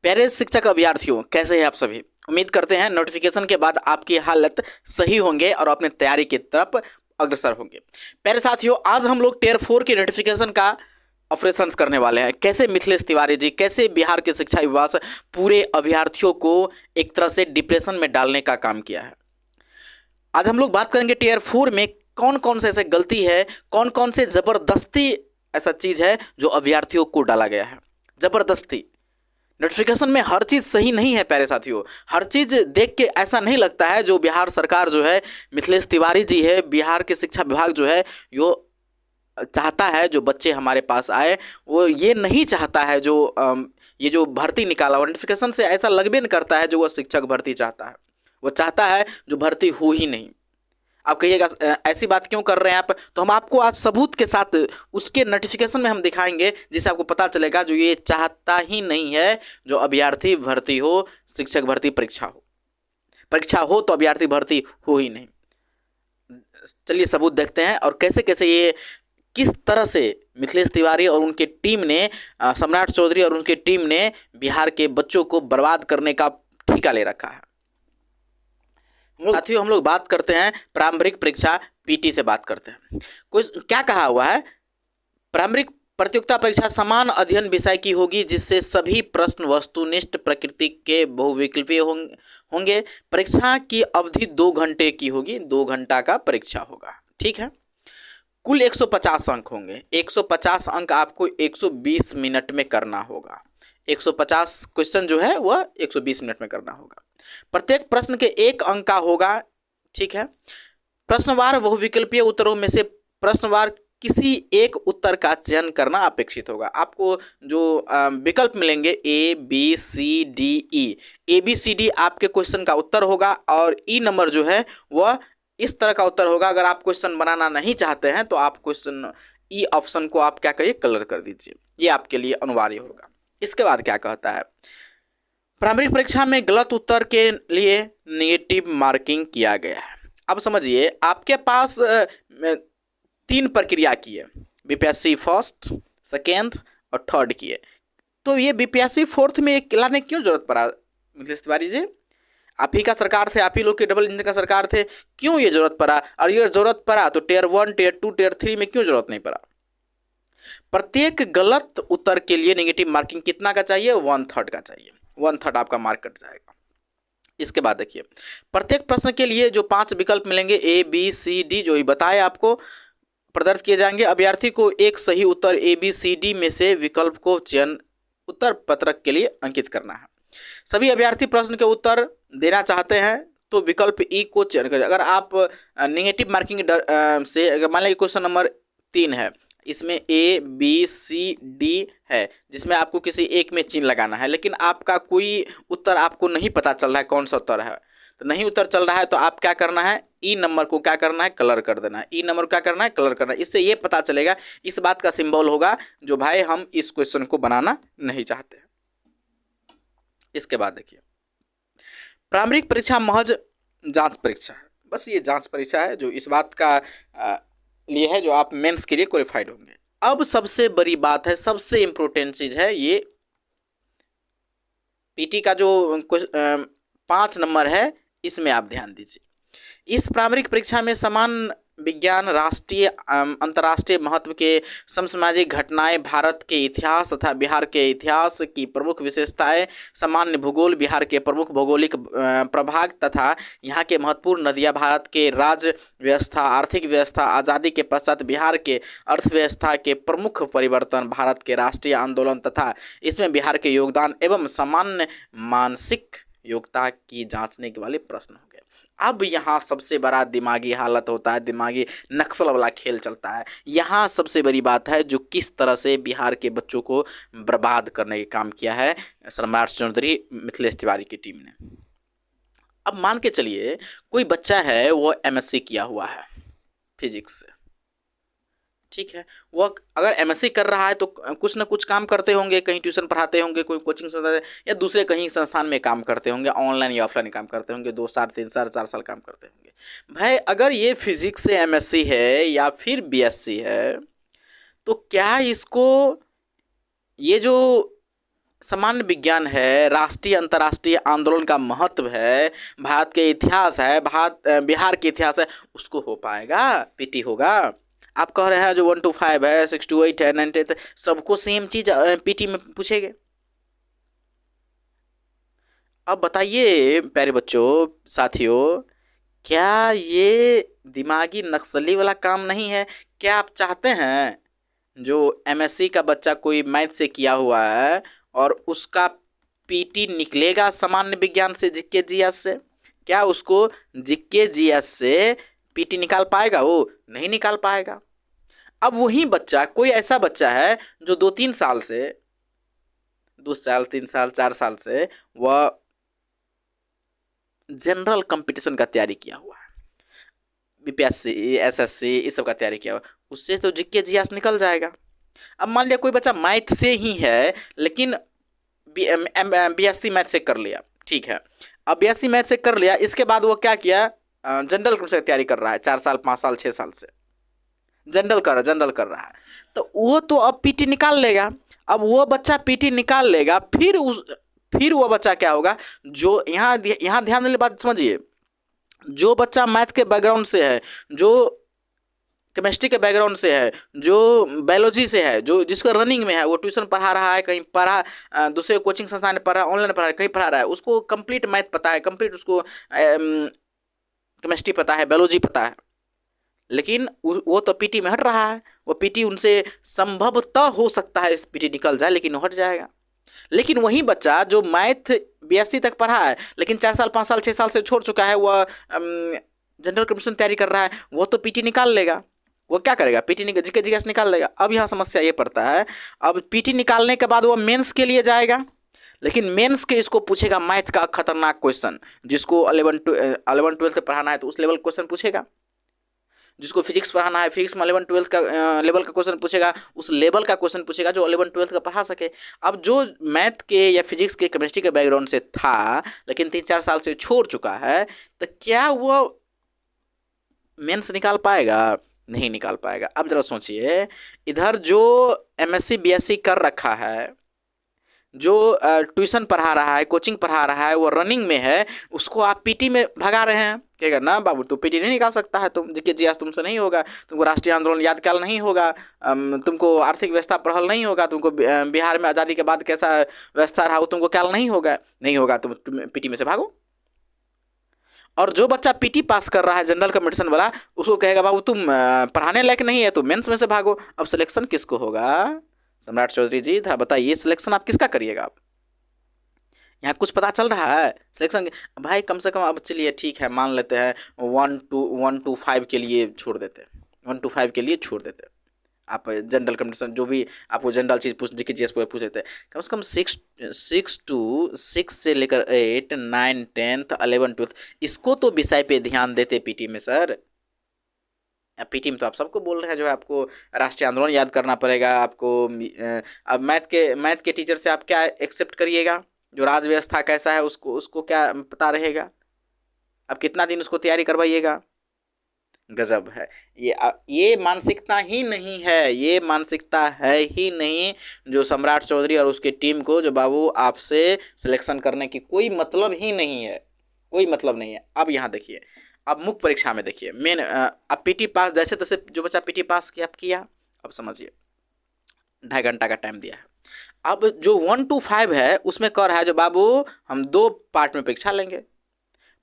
प्यारे शिक्षक अभ्यर्थियों, कैसे हैं आप सभी। उम्मीद करते हैं नोटिफिकेशन के बाद आपकी हालत सही होंगे और अपने तैयारी की तरफ अग्रसर होंगे। प्यारे साथियों, आज हम लोग टियर 4 की नोटिफिकेशन का ऑपरेशंस करने वाले हैं। कैसे मिथिलेश तिवारी जी, कैसे बिहार के शिक्षा विभाग पूरे अभ्यर्थियों को एक तरह से डिप्रेशन में डालने का काम किया है। आज हम लोग बात करेंगे टियर 4 में कौन कौन से ऐसे गलती है, कौन कौन से जबरदस्ती ऐसा चीज है जो अभ्यर्थियों को डाला गया है। जबरदस्ती नोटिफिकेशन में हर चीज़ सही नहीं है प्यारे साथियों। हर चीज़ देख के ऐसा नहीं लगता है जो बिहार सरकार जो है, मिथिलेश तिवारी जी है, बिहार के शिक्षा विभाग जो है, यो चाहता है जो बच्चे हमारे पास आए, वो ये नहीं चाहता है जो ये जो भर्ती निकाला हुआ नोटिफिकेशन से ऐसा लगबे नहीं करता है जो वह शिक्षक भर्ती चाहता है। वो चाहता है जो भर्ती हो ही नहीं। आप कहिएगा ऐसी बात क्यों कर रहे हैं आप, तो हम आपको आज सबूत के साथ उसके नोटिफिकेशन में हम दिखाएंगे, जिससे आपको पता चलेगा जो ये चाहता ही नहीं है जो अभ्यर्थी भर्ती हो, शिक्षक भर्ती परीक्षा हो तो अभ्यर्थी भर्ती हो ही नहीं। चलिए सबूत देखते हैं और कैसे कैसे ये किस तरह से मिथिलेश तिवारी और उनके टीम ने, सम्राट चौधरी और उनकी टीम ने बिहार के बच्चों को बर्बाद करने का ठेका ले रखा है। साथियों, हम लोग बात करते हैं प्रारंभिक परीक्षा पीटी से बात करते हैं। कुछ क्या कहा हुआ है, प्रारंभिक प्रतियोगिता परीक्षा समान अध्ययन विषय की होगी जिससे सभी प्रश्न वस्तुनिष्ठ प्रकृति के बहुविकल्पीय होंगे। परीक्षा की अवधि 2 घंटे की होगी, 2 घंटा का परीक्षा होगा। ठीक है, कुल 150 अंक होंगे। 150 अंक आपको 120 मिनट में करना होगा। 150 क्वेश्चन जो है वह 120 मिनट में करना होगा। प्रत्येक प्रश्न के 1 अंक का होगा। ठीक है, प्रश्नवार बहुविकल्पीय उत्तरों में से प्रश्नवार किसी एक उत्तर का चयन करना अपेक्षित होगा। आपको जो विकल्प मिलेंगे A B C D E, A B C D आपके क्वेश्चन का उत्तर होगा और ई नंबर जो है वह इस तरह का उत्तर होगा। अगर आप क्वेश्चन बनाना नहीं चाहते हैं तो आप क्वेश्चन ई ऑप्शन को आप क्या करिए, कलर कर दीजिए, ये आपके लिए अनिवार्य होगा। इसके बाद क्या कहता है, प्रारंभिक परीक्षा में गलत उत्तर के लिए नेगेटिव मार्किंग किया गया है। अब समझिए, आपके पास 3 प्रक्रिया की है, बीपीएससी फर्स्ट, सेकेंड और थर्ड की है। तो ये बीपीएससी फोर्थ में लाने क्यों जरूरत पड़ा मिथिलेश तिवारी जी? आप ही का सरकार थे, आप ही लोग के डबल इंजन का सरकार थे, क्यों ये जरूरत पड़ा? और ये जरूरत पड़ा तो टियर 1, टियर 2, टियर 3 में क्यों जरूरत नहीं पड़ा? प्रत्येक गलत उत्तर के लिए नेगेटिव मार्किंग कितना का चाहिए? 1/3 का चाहिए। 1/3 आपका मार्क कट जाएगा। इसके बाद देखिए, प्रत्येक प्रश्न के लिए जो 5 विकल्प मिलेंगे ए बी सी डी जो ही बताए आपको प्रदर्शित किए जाएंगे। अभ्यर्थी को एक सही उत्तर ए बी सी डी में से विकल्प को चयन उत्तर पत्रक के लिए अंकित करना है। सभी अभ्यर्थी प्रश्न के उत्तर देना चाहते हैं तो विकल्प ई को चयन करें। अगर आप नेगेटिव मार्किंग से, अगर मान लीजिए क्वेश्चन नंबर 3 है, इसमें ए बी सी डी है जिसमें आपको किसी एक में चिन्ह लगाना है, लेकिन आपका कोई उत्तर आपको नहीं पता चल रहा है कौन सा उत्तर है, तो नहीं उत्तर चल रहा है तो आप क्या करना है, ई नंबर को क्या करना है, कलर कर देना है। ई नंबर को क्या करना है, कलर करना है। इससे ये पता चलेगा, इस बात का सिंबल होगा जो भाई हम इस क्वेश्चन को बनाना नहीं चाहते। इसके बाद देखिए, प्रारंभिक परीक्षा महज जांच परीक्षा है। बस ये जांच परीक्षा है जो इस बात का लिए है जो आप मेंस के लिए क्वालिफाइड होंगे। अब सबसे बड़ी बात है, सबसे इंपॉर्टेंट चीज है, ये पीटी का जो 5 नंबर है इसमें आप ध्यान दीजिए। इस प्रारंभिक परीक्षा में समान विज्ञान, राष्ट्रीय अंतर्राष्ट्रीय महत्व के समसामयिक घटनाएं, भारत के इतिहास तथा बिहार के इतिहास की प्रमुख विशेषताएं, सामान्य भूगोल, बिहार के प्रमुख भौगोलिक प्रभाग तथा यहाँ के महत्वपूर्ण नदियाँ, भारत के राज्य व्यवस्था, आर्थिक व्यवस्था, आज़ादी के पश्चात बिहार के अर्थव्यवस्था के प्रमुख परिवर्तन, भारत के राष्ट्रीय आंदोलन तथा इसमें बिहार के योगदान एवं सामान्य मानसिक योग्यता की जांचने के वाले प्रश्न हो गए। अब यहाँ सबसे बड़ा दिमागी हालत होता है, दिमागी नक्सल वाला खेल चलता है। यहाँ सबसे बड़ी बात है जो किस तरह से बिहार के बच्चों को बर्बाद करने का काम किया है सम्राट चौधरी, मिथिलेश तिवारी की टीम ने। अब मान के चलिए कोई बच्चा है, वो एमएससी किया हुआ है फिजिक्स से, ठीक है, वो अगर एमएससी कर रहा है तो कुछ ना कुछ काम करते होंगे, कहीं ट्यूशन पढ़ाते होंगे, कोई कोचिंग संस्थान या दूसरे कहीं संस्थान में काम करते होंगे, ऑनलाइन या ऑफलाइन काम करते होंगे, 2 साल 3 साल 4 साल काम करते होंगे। भाई अगर ये फिजिक्स से एमएससी है या फिर बीएससी है तो क्या इसको ये जो सामान्य विज्ञान है, राष्ट्रीय अंतर्राष्ट्रीय आंदोलन का महत्व है, भारत के इतिहास है, बिहार के इतिहास है, उसको हो पाएगा, पीटी होगा। आप कह रहे हैं जो 1 to 5 है, 6 to 8 है, 9 to 10 सबको सेम चीज पीटी में पूछेंगे। अब बताइए प्यारे बच्चों, साथियों, क्या ये दिमागी नक्सली वाला काम नहीं है? क्या आप चाहते हैं जो एमएससी का बच्चा कोई मैथ से किया हुआ है और उसका पीटी निकलेगा सामान्य विज्ञान से, जीके जीएस से? क्या उसको जीके जीएस से पीटी निकाल पाएगा? वो नहीं निकाल पाएगा। अब वही बच्चा, कोई ऐसा बच्चा है जो 2-3 साल से, 2 साल 3 साल 4 साल से वह जनरल कंपटीशन का तैयारी किया हुआ है, बीपीएससी, एसएससी, इस सब का तैयारी किया हुआ, उससे तो जीके जीएस निकल जाएगा। अब मान लिया कोई बच्चा मैथ से ही है लेकिन बीएससी मैथ से कर लिया, ठीक है, अब बीएससी मैथ से कर लिया, इसके बाद वो क्या किया, जनरल कंपटीशन की तैयारी कर रहा है, 4 साल 5 साल 6 साल से जनरल कर रहा है, तो वो तो अब पीटी निकाल लेगा। अब वो बच्चा पीटी निकाल लेगा, फिर वो बच्चा क्या होगा, जो यहाँ ध्यान देने वाली बात समझिए, जो बच्चा मैथ के बैकग्राउंड से है, जो केमिस्ट्री के बैकग्राउंड से है, जो बायोलॉजी से है, जो जिसका रनिंग में है, वो ट्यूशन पढ़ा रहा है, कहीं दूसरे कोचिंग संस्थान में पढ़ा, ऑनलाइन पढ़ा रहा है, कहीं पढ़ा रहा है, उसको कंप्लीट मैथ पता है, कंप्लीट उसको केमिस्ट्री पता है, बायोलॉजी पता है, लेकिन वो तो पीटी में हट रहा है, वो पीटी उनसे संभवतः हो सकता है पीटी निकल जाए, लेकिन हट जाएगा। लेकिन वही बच्चा जो मैथ बीएससी तक पढ़ा है लेकिन 4 साल 5 साल 6 साल से छोड़ चुका है, वह जनरल कंपटीशन तैयारी कर रहा है, वो तो पीटी निकाल लेगा। वो क्या करेगा, पीटी जीके जीएस निकाल लेगा। अब यहाँ समस्या ये पड़ता है, अब पीटी निकालने के बाद वो मेंस के लिए जाएगा, लेकिन मेंस के इसको पूछेगा मैथ का खतरनाक क्वेश्चन, जिसको 11-12 से पढ़ाना है तो उस लेवल क्वेश्चन पूछेगा, जिसको फिजिक्स पढ़ाना है फिजिक्स में 11-12 का लेवल का क्वेश्चन पूछेगा, उस लेवल का क्वेश्चन पूछेगा जो 11-12 का पढ़ा सके। अब जो मैथ के या फिजिक्स के केमिस्ट्री के बैकग्राउंड से था लेकिन 3-4 साल से छोड़ चुका है, तो क्या वो मेंस निकाल पाएगा? नहीं निकाल पाएगा। अब जरा सोचिए, इधर जो एमएससी बीएससी कर रखा है, जो ट्यूशन पढ़ा रहा है, कोचिंग पढ़ा रहा है, वो रनिंग में है, उसको आप पीटी में भगा रहे हैं। क्या करना बाबू, तो पीटी नहीं निकाल सकता है, तुम जीके जीएस तुमसे नहीं होगा, तुमको राष्ट्रीय आंदोलन याद काल नहीं होगा, तुमको आर्थिक व्यवस्था पढ़ल नहीं होगा, तुमको बिहार में आज़ादी के बाद कैसा व्यवस्था रहा वो तुमको ख्याल नहीं होगा, तुम पीटी में से भागो। और जो बच्चा पीटी पास कर रहा है जनरल कंपटीशन वाला, उसको कहेगा बाबू तुम पढ़ाने लायक नहीं है, तुम मेंस में से भागो। अब सिलेक्शन किसको होगा? सम्राट चौधरी जी जरा बताइए, सिलेक्शन आप किसका करिएगा? आप यहाँ कुछ पता चल रहा है सिलेक्शन? भाई कम से कम अब चलिए ठीक है, मान लेते हैं 1 to 5 के लिए छोड़ देते, 1 to 5 के लिए छोड़ देते, आप जनरल कंपटीशन जो भी आपको जनरल चीज़ पूछ जीके जीएस पूछ देते, कम से कम 6 से लेकर 8 9 10th 11 12 इसको तो विषय पे ध्यान देते पीटी में सर। पीटी में तो आप सबको बोल रहे हैं जो है आपको राष्ट्रीय आंदोलन याद करना पड़ेगा आपको। अब मैथ के टीचर से आप क्या एक्सेप्ट करिएगा? जो राज व्यवस्था कैसा है उसको क्या पता रहेगा? अब कितना दिन उसको तैयारी करवाइएगा? गजब है। ये मानसिकता ही नहीं है, ये मानसिकता है ही नहीं जो सम्राट चौधरी और उसकी टीम को, जो बाबू आपसे सिलेक्शन करने की कोई मतलब ही नहीं है, कोई मतलब नहीं है। अब यहाँ देखिए, अब मुख्य परीक्षा में देखिए, मेन अब पीटी पास जैसे तैसे जो बच्चा पीटी पास किया, अब समझिए 2.5 घंटा का टाइम दिया है। अब जो 1 to 5 है उसमें कह रहा है जो बाबू हम 2 पार्ट में परीक्षा लेंगे।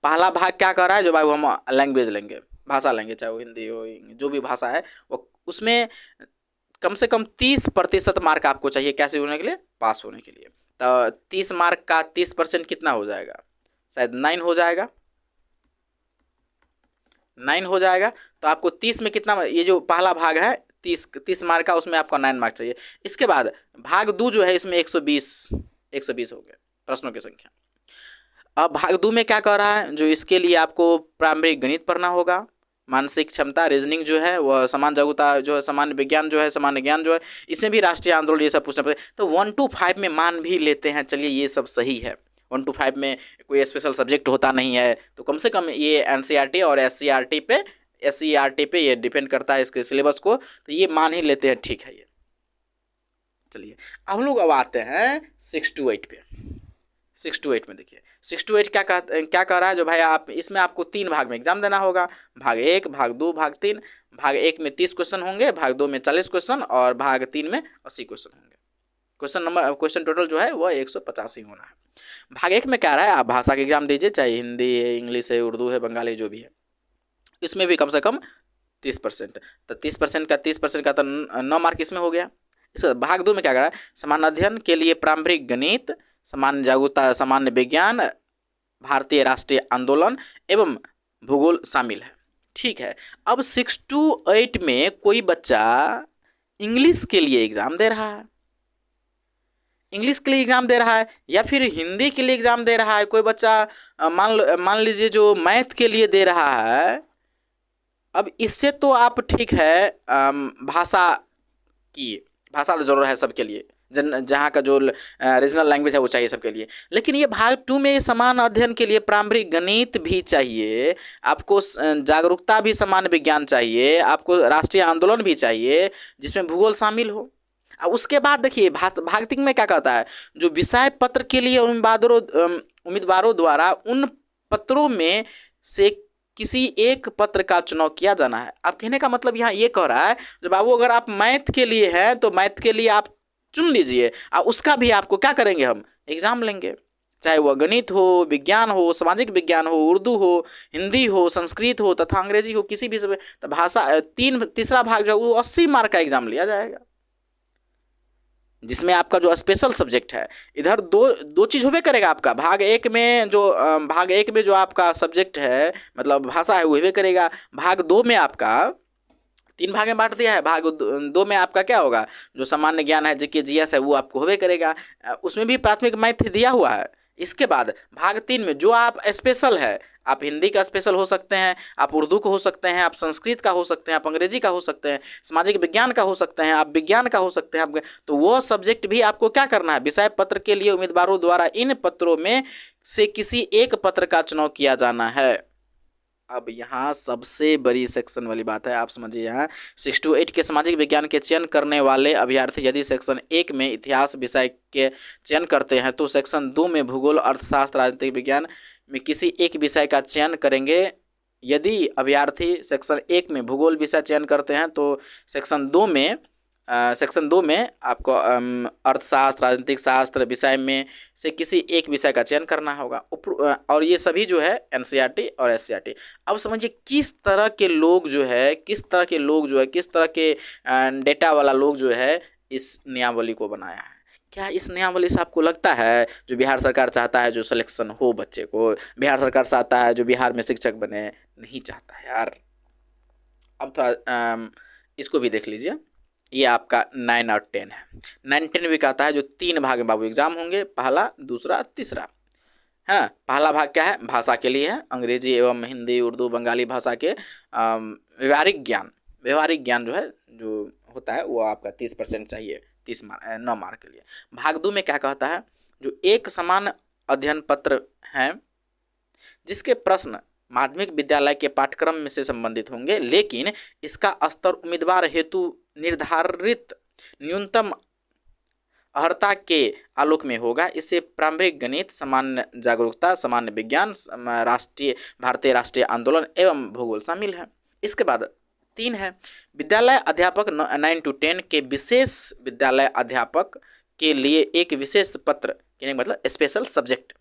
पहला भाग क्या कर रहा है, जो बाबू हम लैंग्वेज लेंगे, भाषा लेंगे, चाहे वो हिंदी हो जो भी भाषा है वो, उसमें कम से कम 30% मार्क आपको चाहिए कैसे होने के लिए, पास होने के लिए। तो 30 मार्क का 30% कितना हो जाएगा? शायद 9 हो जाएगा, 9 हो जाएगा। तो आपको 30 में कितना, ये जो पहला भाग है 30 मार्क का, उसमें आपको 9 मार्क चाहिए। इसके बाद भाग 2 जो है इसमें 120 हो गए प्रश्नों की संख्या। अब भाग 2 में क्या कर रहा है, जो इसके लिए आपको प्रारंभिक गणित पढ़ना होगा, मानसिक क्षमता, रीजनिंग जो है वह, समान जागरूकता जो है, सामान्य विज्ञान जो है, सामान्य ज्ञान जो है, इसमें भी राष्ट्रीय आंदोलन ये सब पूछना पड़ता है। तो 1 to 5 में मान भी लेते हैं, चलिए ये सब सही है, 1 to 5 में कोई स्पेशल सब्जेक्ट होता नहीं है, तो कम से कम ये एनसीईआरटी और एससीईआरटी पे ये डिपेंड करता है इसके सिलेबस को, तो ये मान ही लेते हैं, ठीक है। ये चलिए हम लोग अब आते हैं 6 to 8 पे। 6 to 8 में देखिए 6 to 8 क्या कह रहा है जो भाई आप इसमें आपको 3 भाग में एग्जाम देना होगा, भाग 1, भाग 2, भाग 3। भाग 1 में 30 क्वेश्चन होंगे, भाग 2 में 40 क्वेश्चन और भाग 3 में 80 क्वेश्चन होंगे। क्वेश्चन टोटल जो है वह 185 होना है। भाग 1 में क्या रहा है, आप भाषा का एग्जाम दीजिए, चाहे हिंदी है, इंग्लिश है, उर्दू है, बंगाली जो भी है। इसमें भी कम से कम 30%, तो 30% का तो 9 मार्क इसमें हो गया। इस भाग 2 में क्या कर रहा है, सामान्य अध्ययन के लिए प्रारंभिक गणित, सामान्य जागरूकता, सामान्य विज्ञान, भारतीय राष्ट्रीय आंदोलन एवं भूगोल शामिल है। ठीक है, अब 6 to 8 में कोई बच्चा इंग्लिश के लिए एग्जाम दे रहा है, इंग्लिश के लिए एग्जाम दे रहा है या फिर हिंदी के लिए एग्जाम दे रहा है, कोई बच्चा मान लीजिए जो मैथ के लिए दे रहा है। अब इससे तो आप ठीक है भाषा तो जरूर है सबके लिए, जहाँ का जो रीजनल लैंग्वेज है वो चाहिए सबके लिए। लेकिन ये भाग 2 में समान अध्ययन के लिए प्रारंभिक गणित भी चाहिए, आपको जागरूकता भी, सामान्य विज्ञान चाहिए, आपको राष्ट्रीय आंदोलन भी चाहिए जिसमें भूगोल शामिल हो। अब उसके बाद देखिए भाग 3 में क्या कहता है, जो विषय पत्र के लिए उम्मीदवारों द्वारा उन पत्रों में से किसी एक पत्र का चुनाव किया जाना है। अब कहने का मतलब यहाँ ये कह रहा है जो बाबू अगर आप मैथ के लिए हैं तो मैथ के लिए आप चुन लीजिए और उसका भी आपको क्या करेंगे, हम एग्जाम लेंगे, चाहे वह गणित हो, विज्ञान हो, सामाजिक विज्ञान हो, उर्दू हो, हिंदी हो, संस्कृत हो तथा अंग्रेजी हो, किसी भी तो भाषा तीसरा भाग जो वो 80 मार्क का एग्जाम लिया जाएगा, जिसमें आपका जो स्पेशल सब्जेक्ट है इधर दो चीज़ होबे करेगा। आपका भाग एक में जो आपका सब्जेक्ट है मतलब भाषा है वो होबे करेगा। भाग 2 में आपका 3 भाग में बांट दिया है, भाग 2 में आपका क्या होगा, जो सामान्य ज्ञान है, जीके जीएस है वो आपको होबे करेगा, उसमें भी प्राथमिक मैथ दिया हुआ है। इसके बाद भाग 3 में जो आप स्पेशल है, आप हिंदी का स्पेशल हो सकते हैं, आप उर्दू को हो सकते हैं, आप संस्कृत का हो सकते हैं, आप अंग्रेजी का हो सकते हैं, सामाजिक विज्ञान का हो सकते हैं, आप विज्ञान का हो सकते हैं, तो वो सब्जेक्ट भी आपको क्या करना है, विषय पत्र के लिए उम्मीदवारों द्वारा इन पत्रों में से किसी एक पत्र का चुनाव किया जाना है। अब यहाँ सबसे बड़ी सेक्शन वाली बात है, आप समझिए। यहाँ 6 to 8 के सामाजिक विज्ञान के चयन करने वाले अभ्यर्थी यदि सेक्शन 1 में इतिहास विषय के चयन करते हैं तो सेक्शन 2 में भूगोल, अर्थशास्त्र, राजनीतिक विज्ञान में किसी एक विषय का चयन करेंगे। यदि अभ्यर्थी सेक्शन 1 में भूगोल विषय चयन करते हैं तो सेक्शन 2 में आपको अर्थशास्त्र, राजनीतिक शास्त्र विषय में से किसी एक विषय का चयन करना होगा। और ये सभी जो है एनसीईआरटी और एससीईआरटी। अब समझिए किस तरह के डेटा वाला लोग जो है इस नियमावली को बनाया है। क्या इस नियमावली से आपको लगता है जो बिहार सरकार चाहता है जो सिलेक्शन हो बच्चे को, बिहार सरकार चाहता है जो बिहार में शिक्षक बने? नहीं चाहता है यार। अब थोड़ा इसको भी देख लीजिए, ये आपका 9 और 10 है। 9, 10 भी कहता है जो 3 भाग में बाबू एग्जाम होंगे, पहला, दूसरा, तीसरा, है ना। पहला भाग क्या है, भाषा के लिए है, अंग्रेजी एवं हिंदी, उर्दू, बंगाली भाषा के व्यवहारिक ज्ञान जो है जो होता है वो आपका 30% चाहिए, 9 मार्क के लिए। भाग 2 में क्या कहता है, जो एक समान अध्ययन पत्र हैं जिसके प्रश्न माध्यमिक विद्यालय के पाठ्यक्रम में से संबंधित होंगे, लेकिन इसका स्तर उम्मीदवार हेतु निर्धारित न्यूनतम अर्हता के आलोक में होगा। इससे प्रारंभिक गणित, सामान्य जागरूकता, सामान्य विज्ञान, भारतीय राष्ट्रीय आंदोलन एवं भूगोल शामिल है। इसके बाद 3 है, विद्यालय अध्यापक 9 to 10 के विशेष विद्यालय अध्यापक के लिए एक विशेष पत्र, कहने का मतलब स्पेशल सब्जेक्ट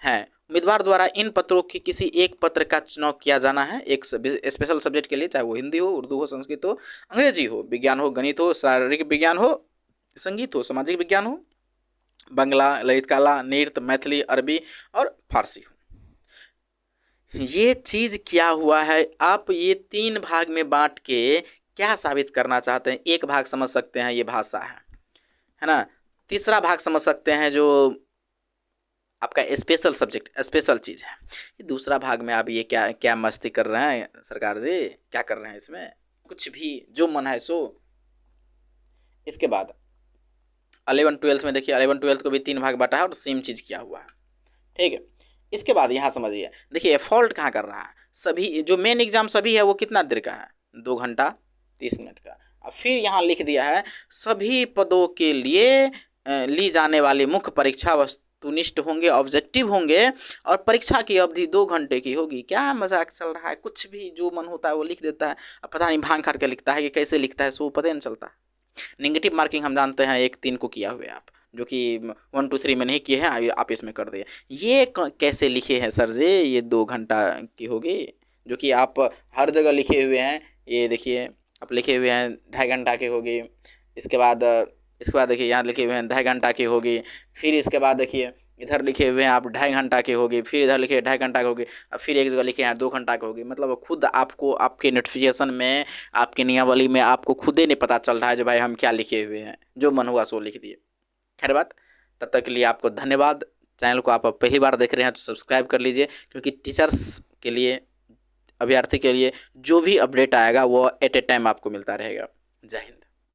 है। उम्मीदवार द्वारा इन पत्रों की किसी एक पत्र का चुनाव किया जाना है एक स्पेशल सब्जेक्ट के लिए, चाहे वो हिंदी हो, उर्दू हो, संस्कृत हो, अंग्रेजी हो, विज्ञान हो, गणित हो, शारीरिक विज्ञान हो, संगीत हो, सामाजिक विज्ञान हो, बांग्ला, ललित कला, नृत्य, मैथिली, अरबी और फारसी हो। ये चीज़ क्या हुआ है, आप ये 3 भाग में बांट के क्या साबित करना चाहते हैं? एक भाग समझ सकते हैं ये भाषा है ना, तीसरा भाग समझ सकते हैं जो आपका स्पेशल सब्जेक्ट, स्पेशल चीज़ है। दूसरा भाग में आप ये क्या मस्ती कर रहे हैं सरकार जी, क्या कर रहे हैं इसमें? कुछ भी जो मन है सो। इसके बाद 11, 12 में देखिए, 11, 12 को भी 3 भाग बांटा है और सेम चीज़ किया हुआ है, ठीक है। इसके बाद यहाँ समझिए, देखिए फॉल्ट कहाँ कर रहा है, सभी जो मेन एग्जाम सभी है वो कितना देर का है, 2 घंटा 30 मिनट का। अब फिर यहाँ लिख दिया है सभी पदों के लिए ली जाने वाली मुख्य परीक्षा वस्तुनिष्ठ होंगे, ऑब्जेक्टिव होंगे और परीक्षा की अवधि 2 घंटे की होगी। क्या मजाक चल रहा है, कुछ भी जो मन होता है वो लिख देता है। अब पता नहीं भांग खा के लिखता है कि कैसे लिखता है, सो पता नहीं चलता। नेगेटिव मार्किंग हम जानते हैं 1-3 को किया हुआ है आप, जो कि 1 2 3 में नहीं किए हैं, आप इसमें कर दिए। ये कैसे लिखे हैं सर जी, ये 2 घंटा की होगी, जो कि आप हर जगह लिखे हुए हैं। ये देखिए आप लिखे हुए हैं 2.5 घंटा की होगी। इसके बाद देखिए यहाँ लिखे हुए हैं 2.5 घंटा की होगी। फिर इसके बाद देखिए इधर लिखे हुए हैं आप 2.5 घंटा की होगी। फिर इधर लिखे 2.5 घंटा की होगी। अब फिर एक जगह लिखे हैं 2 घंटा की होगी। मतलब खुद आपको आपके नोटिफिकेशन में, आपके नियमावली में आपको खुद ही नहीं पता चल रहा है जो भाई हम क्या लिखे हुए हैं, जो मन हुआ सो लिख दिए। खैर बात, तब तक के लिए आपको धन्यवाद। चैनल को आप पहली बार देख रहे हैं तो सब्सक्राइब कर लीजिए, क्योंकि टीचर्स के लिए, अभ्यर्थी के लिए जो भी अपडेट आएगा वो एट ए टाइम आपको मिलता रहेगा। जय हिंद।